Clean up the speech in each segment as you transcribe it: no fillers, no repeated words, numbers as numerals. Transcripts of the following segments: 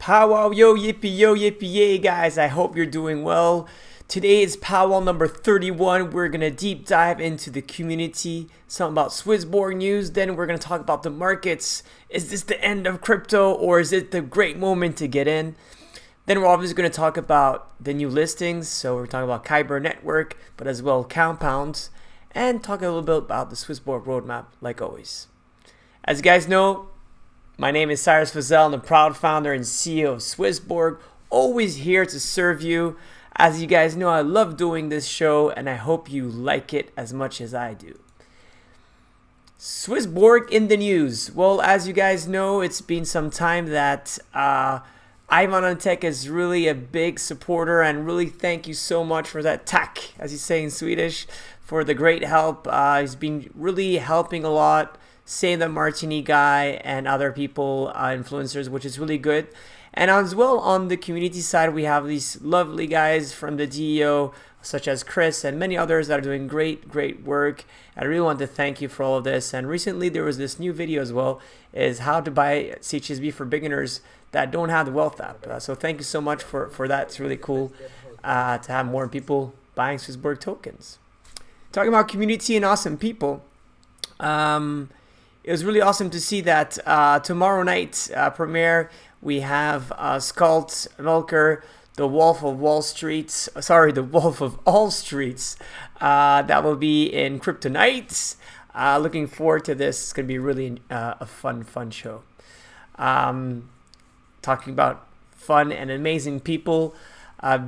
Pow Wow, yo yippee yay guys, I hope you're doing well. Today is Pow Wow number 31. We're gonna deep dive into the community, something about SwissBorg news, then we're gonna talk about the markets. Is this the end of crypto or is it the great moment to get in? Then we're obviously gonna talk about the new listings, so we're talking about Kyber Network, but as well Compounds, and talk a little bit about the SwissBorg roadmap like always. As you guys know, my name is Cyrus Fazel. I'm the proud founder and CEO of SwissBorg. Always here to serve you. As you guys know, I love doing this show and I hope you like it as much as I do. SwissBorg in the news. Well, as you guys know, it's been some time that Ivan on Tech is really a big supporter, and really thank you so much for that tack, as you say in Swedish, for the great help. He's been really helping a lot. Say the Martini guy and other people, influencers, which is really good. And as well on the community side, we have these lovely guys from the DAO, such as Chris and many others that are doing great work. I really want to thank you for all of this. And recently there was this new video as well, is how to buy CHSB for beginners that don't have the Wealth app. So thank you so much for that. It's really cool to have more people buying SwissBorg tokens. Talking about community and awesome people. It was really awesome to see that tomorrow night premiere we have Skalt Melker, the Wolf of Wall Streets. Sorry, the Wolf of All Streets. That will be in Kryptonite. Looking forward to this. It's gonna be really a fun show. Talking about fun and amazing people.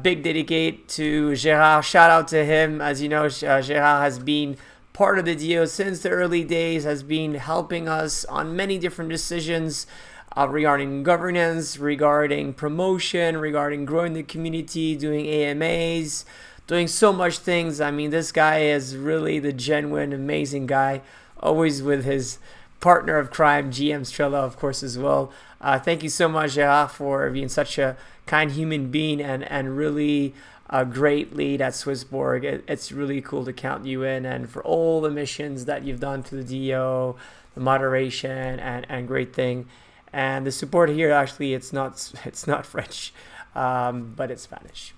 Big dedicate to Gerard. Shout out to him. As you know, Gerard has been part of the DAO since the early days, has been helping us on many different decisions regarding governance, regarding promotion, regarding growing the community, doing AMAs, doing so much things. I mean, this guy is really the genuine, amazing guy, always with his partner of crime, GM Strella, of course, as well. Thank you so much, Gerard, for being such a kind human being and really a great lead at SwissBorg. It's really cool to count you in, and for all the missions that you've done to the DAO, the moderation and great thing. And the support here, actually, it's not French, but it's Spanish.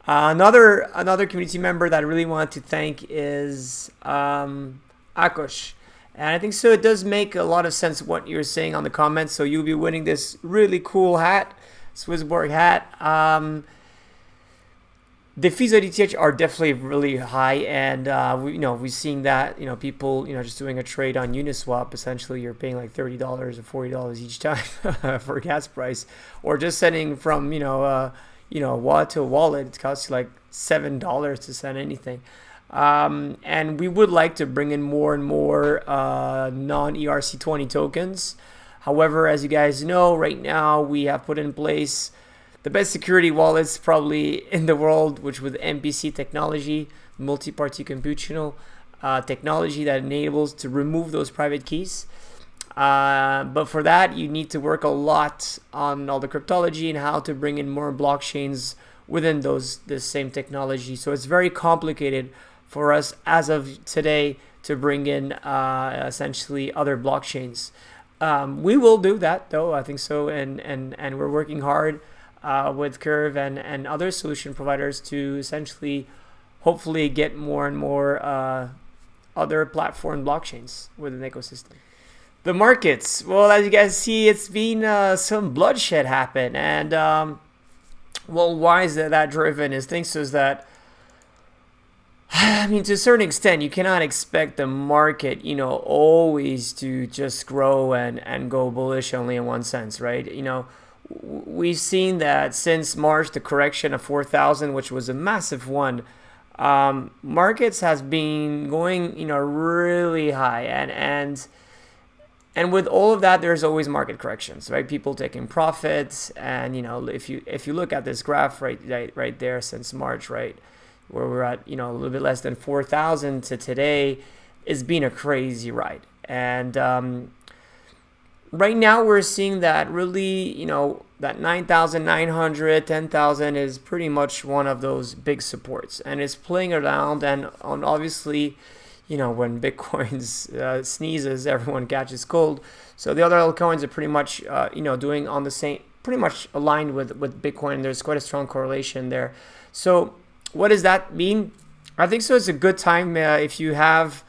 Another community member that I really want to thank is Akos. And I think so it does make a lot of sense what you're saying on the comments. So you'll be winning this really cool hat, SwissBorg hat. The fees at ETH are definitely really high, and we're seeing that people just doing a trade on Uniswap. Essentially, you're paying like $30 or $40 each time for gas price, or just sending from wallet to wallet. It costs you like $7 to send anything. And we would like to bring in more and more non-ERC20 tokens. However, as you guys know, right now we have put in place the best security wallets probably in the world, which with MPC technology, multi-party computational technology that enables to remove those private keys. But for that, you need to work a lot on all the cryptology and how to bring in more blockchains within this same technology. So it's very complicated for us as of today to bring in essentially other blockchains. We will do that though, I think so, and we're working hard with Curve and other solution providers to essentially hopefully get more and more other platform blockchains within the ecosystem. The markets, well, as you guys see, it's been some bloodshed happen, and why is that driven? Is things is that, I mean, to a certain extent, you cannot expect the market, always to just grow and go bullish only in one sense, right? We've seen that since March, the correction of 4,000, which was a massive one, markets has been going, really high, and with all of that, there's always market corrections, right? People taking profits, and if you look at this graph right there since March, right, where we're at, a little bit less than 4,000 to today, it's been a crazy ride. And right now we're seeing that really, that 9,900, 10,000 is pretty much one of those big supports, and it's playing around. And obviously, when Bitcoin's sneezes, everyone catches cold. So the other altcoins are pretty much, doing on the same, pretty much aligned with Bitcoin. There's quite a strong correlation there. So what does that mean? I think so. It's a good time if you have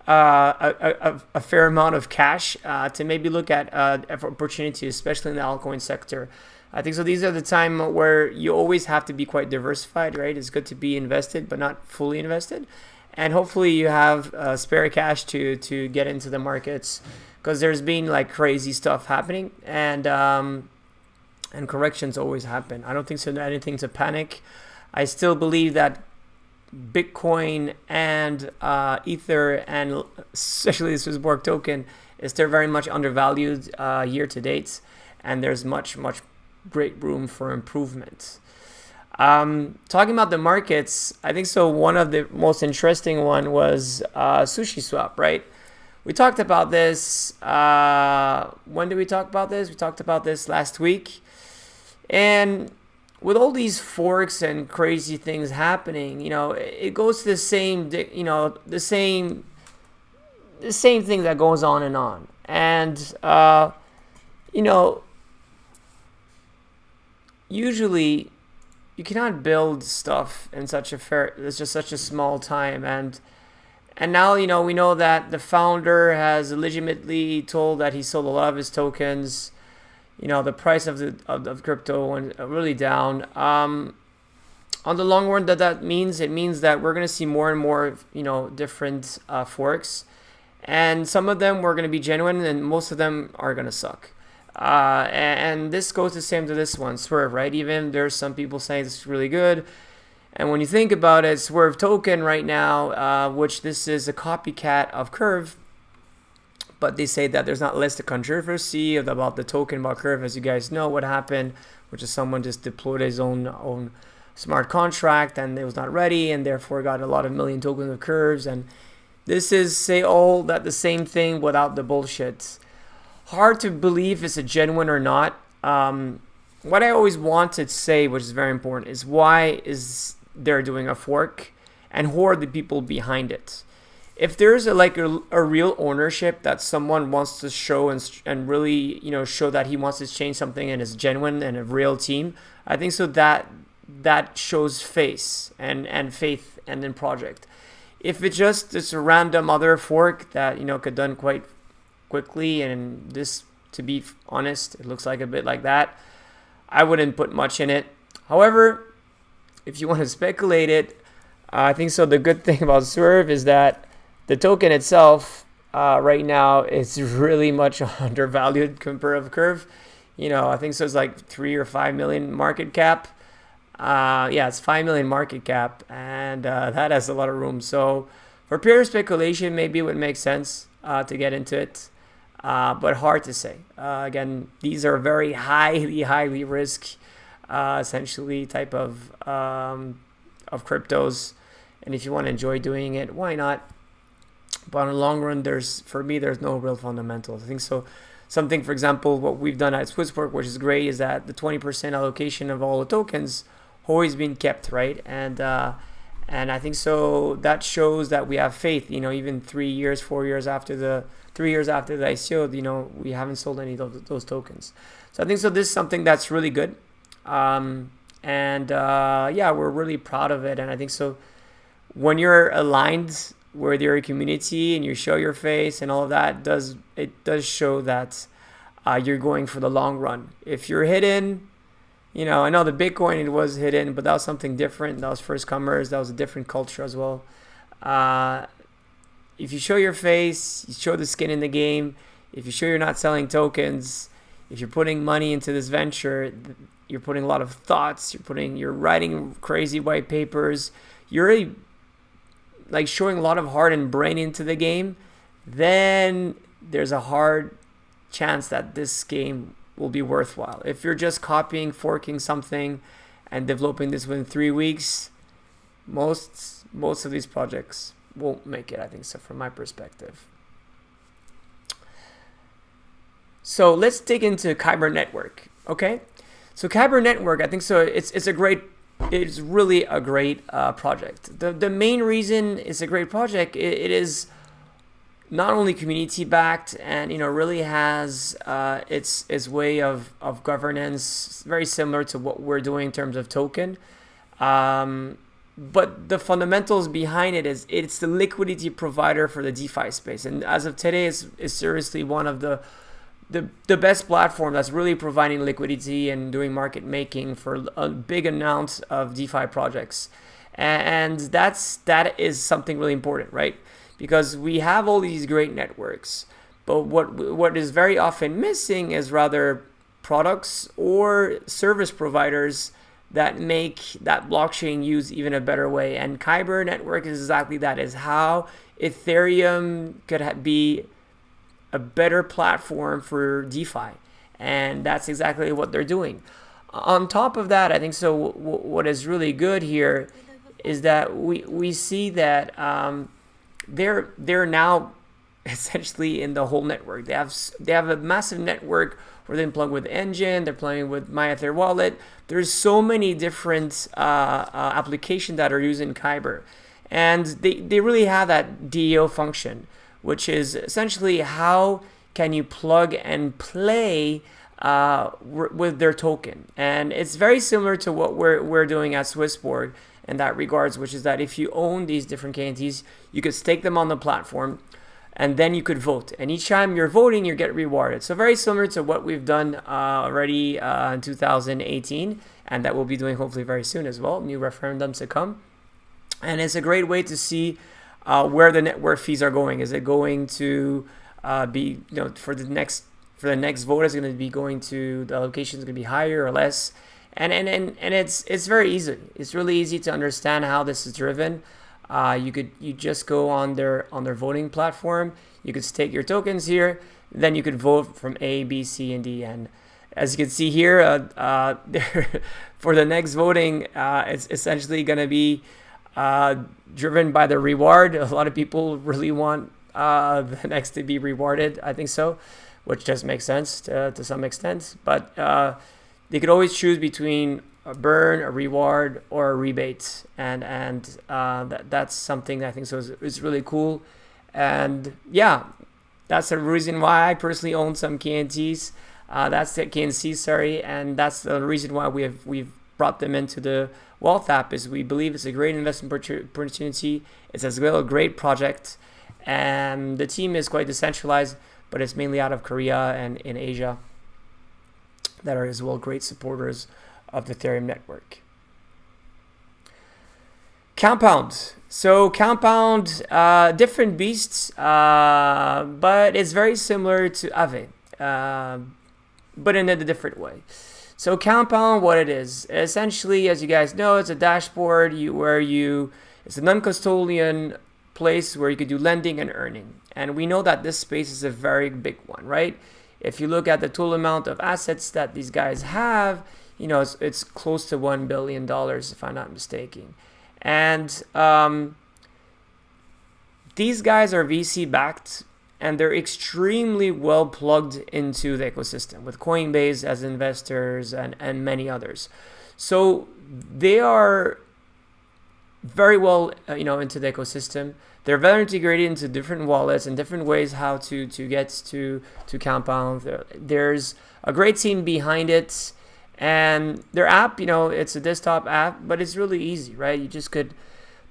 a fair amount of cash to maybe look at opportunities, especially in the altcoin sector. I think so. These are the time where you always have to be quite diversified, right? It's good to be invested, but not fully invested. And hopefully you have spare cash to get into the markets, because there's been like crazy stuff happening, and corrections always happen. I don't think so anything to panic. I still believe that Bitcoin and Ether, and especially the SwissBorg token, is still very much undervalued year to date, and there's much great room for improvement. Talking about the markets, I think so one of the most interesting one was SushiSwap, right? We talked about this. When did we talk about this? We talked about this last week. And with all these forks and crazy things happening, it goes to the same, the same thing that goes on and on. And, usually you cannot build stuff in such a small time, and now we know that the founder has legitimately told that he sold a lot of his tokens. The price of crypto went really down. On the long run, that means that we're going to see more and more different forks, and some of them were going to be genuine, and most of them are going to suck. And this goes the same to this one, Swerve, right? Even there's some people saying it's really good. And when you think about it, Swerve token right now, which this is a copycat of Curve, but they say that there's not less controversy about the token about Curve. As you guys know what happened, which is someone just deployed his own smart contract, and it was not ready, and therefore got a lot of million tokens of Curves. And this is all that the same thing without the bullshit. Hard to believe it's a genuine or not. What I always want to say, which is very important, is why is they're doing a fork, and who are the people behind it? If there's a real ownership that someone wants to show and really show that he wants to change something and is genuine and a real team, I think so that shows face and faith and then project. If it's a random other fork that could done quite quickly, and this, to be honest, it looks like a bit like that, I wouldn't put much in it. However, if you want to speculate it, I think so the good thing about Swerve is that the token itself right now is really much undervalued compared to Curve. I think so it's like 3 or 5 million market cap. It's 5 million market cap, and that has a lot of room. So for pure speculation, maybe it would make sense to get into it. But hard to say. Again, these are very highly risk, essentially type of cryptos. And if you want to enjoy doing it, why not? But in the long run, there's no real fundamentals. I think so. Something, for example, what we've done at SwissBorg, which is great, is that the 20% allocation of all the tokens always been kept, right? And I think so that shows that we have faith. Even 3 years, 4 years after the 3 years after the ICO, we haven't sold any of those tokens. So I think so this is something that's really good. We're really proud of it. And I think so when you're aligned with your community and you show your face and all of that, it does show that you're going for the long run. If you're hidden, I know the Bitcoin, it was hidden, but that was something different. That was first comers. That was a different culture as well. If you show your face, you show the skin in the game. If you show you're not selling tokens, if you're putting money into this venture, you're putting a lot of thoughts. You're writing crazy white papers. You're really showing a lot of heart and brain into the game. Then there's a hard chance that this game will be worthwhile. If you're just copying, forking something, and developing this within 3 weeks, most of these projects won't make it, I think so, from my perspective. So let's dig into Kyber Network, okay? So Kyber Network, I think so it's a great it's really a great project. The main reason it's a great project, it is not only community backed, and really has its way of governance very similar to what we're doing in terms of token. But the fundamentals behind it is it's the liquidity provider for the DeFi space, and as of today, is seriously one of the best platform that's really providing liquidity and doing market making for a big amount of DeFi projects. And that is something really important, right? Because we have all these great networks, but what is very often missing is rather products or service providers that make that blockchain use even a better way. And Kyber Network is exactly that, is how Ethereum could be a better platform for DeFi. And that's exactly what they're doing. On top of that, I think so what is really good here is that we see that they're now essentially in the whole network. They have a massive network where they plug with Engine, they're playing with MyEther wallet. There's so many different applications that are using Kyber, and they really have that DAO function, which is essentially how can you plug and play with their token. And it's very similar to what we're doing at SwissBorg in that regards, which is that if you own these different KNTs, you could stake them on the platform, and then you could vote. And each time you're voting, you get rewarded. So very similar to what we've done already in 2018, and that we'll be doing hopefully very soon as well. New referendums to come. And it's a great way to see where the network fees are going. Is it going to be, for the next vote, is going to be going to, the allocation is going to be higher or less? And it's very easy. It's really easy to understand how this is driven. You just go on their voting platform. You could stake your tokens here. Then you could vote from A, B, C, and D. And as you can see here, for the next voting, it's essentially going to be driven by the reward. A lot of people really want the next to be rewarded. I think so, which does make sense to some extent. But they could always choose between a burn, a reward, or a rebate, and that's something that I think so is really cool. And yeah, that's the reason why I personally own some KNTs. That's the KNC, sorry, and that's the reason why we've brought them into the Wealth app, is we believe it's a great investment opportunity. It's as well a great project, and the team is quite decentralized, but it's mainly out of Korea and in Asia that are as well great supporters of the Ethereum network. Compound. So Compound, different beasts, but it's very similar to Aave, but in a different way. So Compound, what it is, essentially, as you guys know, it's a dashboard it's a non-custodian place where you could do lending and earning. And we know that this space is a very big one, right? If you look at the total amount of assets that these guys have, it's close to $1 billion, if I'm not mistaken. And these guys are VC backed, and they're extremely well plugged into the ecosystem with Coinbase as investors and many others. So they are very well into the ecosystem. They're very integrated into different wallets and different ways how to get to Compound. There's a great team behind it, and their app, it's a desktop app, but it's really easy, right? You just could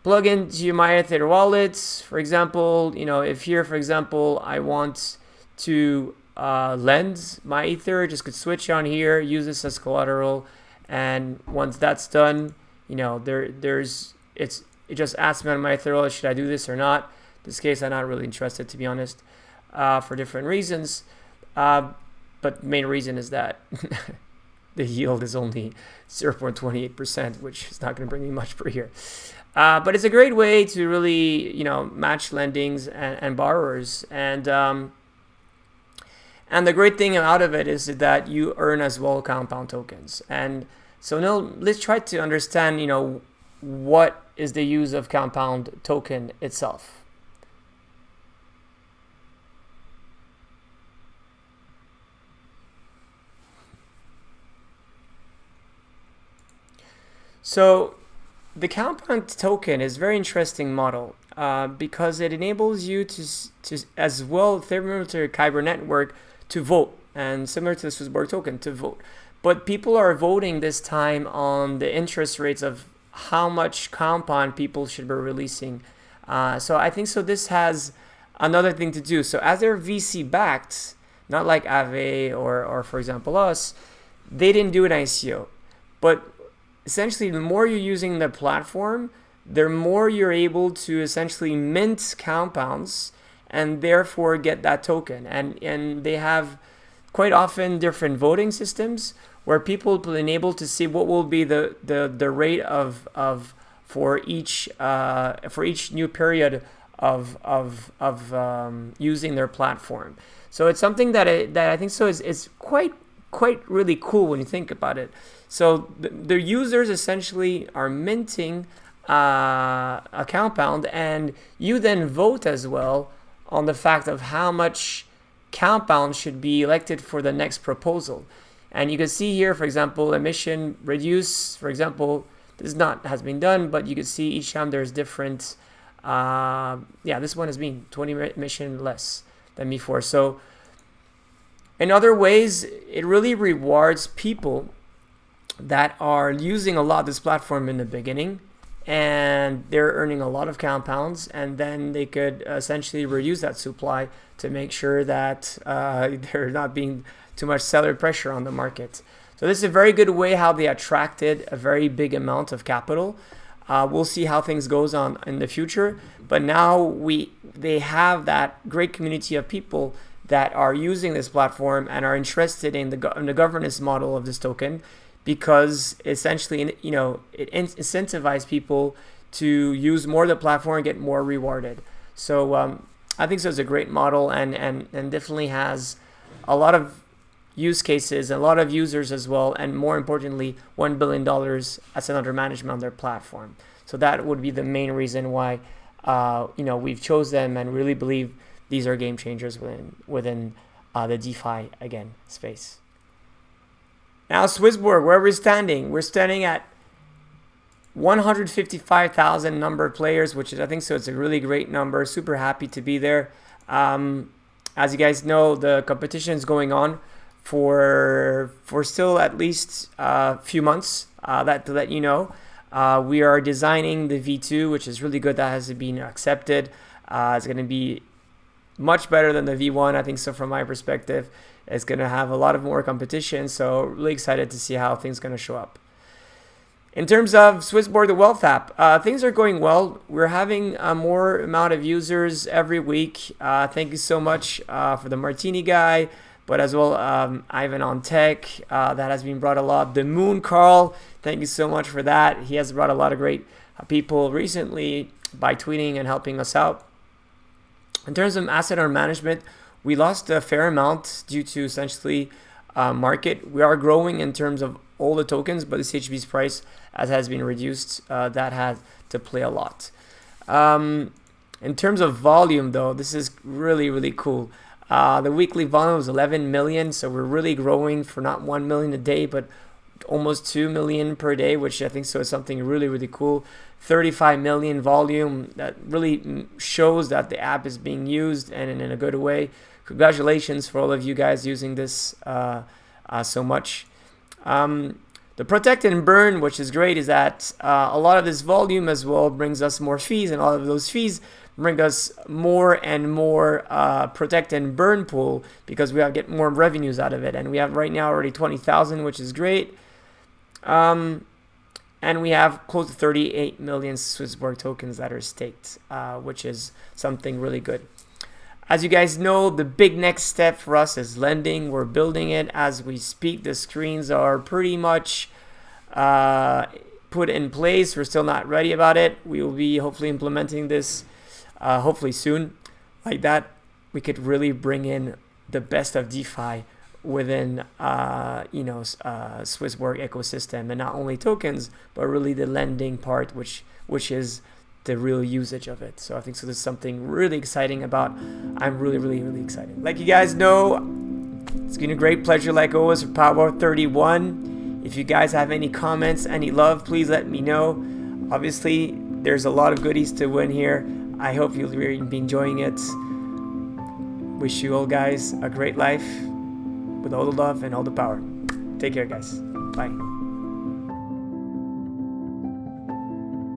plug into your MyEther wallet. For example, if here, for example, I want to lend my Ether, just could switch on here, use this as collateral, and once that's done, it just asks me on my Ether wallet, should I do this or not? In this case, I'm not really interested, to be honest, for different reasons. But the main reason is that the yield is only 0.28%, which is not going to bring me much per year. But it's a great way to really, match lendings and borrowers. And the great thing out of it is that you earn as well Compound tokens. And so now let's try to understand, what is the use of Compound token itself. So the Compound token is a very interesting model because it enables you to as well, similar to Kyber Network, to vote, and similar to the SwissBorg token, to vote. But people are voting this time on the interest rates of how much compound people should be releasing. So I think so this has another thing to do. So as they're VC backed, not like Aave or for example us, they didn't do an ICO. But essentially the more you're using the platform, the more you're able to essentially mint compounds and therefore get that token. And they have quite often different voting systems where people will be able to see what will be the rate of for each new period of using their platform. So it's something that I think so is quite really cool when you think about it. So the users essentially are minting a compound, and you then vote as well on the fact of how much compound should be elected for the next proposal. And you can see here, for example, emission reduce, for example, this has been done, but you can see each time there's different, this one has been 20 emission less than before. So in other ways, it really rewards people that are using a lot of this platform in the beginning, and they're earning a lot of compounds, and then they could essentially reduce that supply to make sure that they're not being too much seller pressure on the market. So this is a very good way how they attracted a very big amount of capital. We'll see how things goes on in the future, but now they have that great community of people that are using this platform and are interested in the governance model of this token, because essentially, it incentivizes people to use more of the platform and get more rewarded. So I think so it's a great model, and definitely has a lot of use cases, a lot of users as well, and more importantly, $1 billion asset under management on their platform. So that would be the main reason why we've chose them, and really believe these are game changers within the DeFi again space. Now SwissBorg, where we're standing at 155,000 number of players, which is, I think so it's a really great number. Super happy to be there. As you guys know, the competition is going on for still at least a few months. That to let you know, we are designing the V2, which is really good. That has been accepted. It's going to be much better than the V1, I think so. From my perspective, it's going to have a lot of more competition. So really excited to see how things are going to show up. In terms of SwissBorg, the Wealth app, things are going well. We're having a more amount of users every week. Thank you so much for the Martini guy, but as well Ivan on tech, that has been brought a lot. The Moon Carl, thank you so much for that. He has brought a lot of great people recently by tweeting and helping us out. In terms of asset under management, we lost a fair amount due to essentially market. We are growing in terms of all the tokens, but the CHB's price as has been reduced. That had to play a lot. In terms of volume, though, this is really, really cool. The weekly volume was 11 million, so we're really growing for not 1 million a day, but almost 2 million per day, which I think so is something really, really cool. 35 million volume, that really shows that the app is being used and in a good way. Congratulations for all of you guys using this so much. The protect and burn, which is great, is that a lot of this volume as well brings us more fees, and all of those fees bring us more and more protect and burn pool, because we have get more revenues out of it. And we have right now already 20,000, which is great. And we have close to 38 million SwissBorg tokens that are staked, which is something really good. As you guys know, the big next step for us is lending. We're building it as we speak. The screens are pretty much put in place. We're still not ready about it. We will be hopefully implementing this hopefully soon. Like that, we could really bring in the best of DeFi within SwissBorg ecosystem, and not only tokens, but really the lending part, which is the real usage of it. So I think so. This is something really exciting about. I'm really, really, really excited. Like you guys know, it's been a great pleasure, like always, for Pow Wow 31. If you guys have any comments, any love, please let me know. Obviously, there's a lot of goodies to win here. I hope you'll be enjoying it. Wish you all guys a great life with all the love and all the power. Take care, guys. Bye.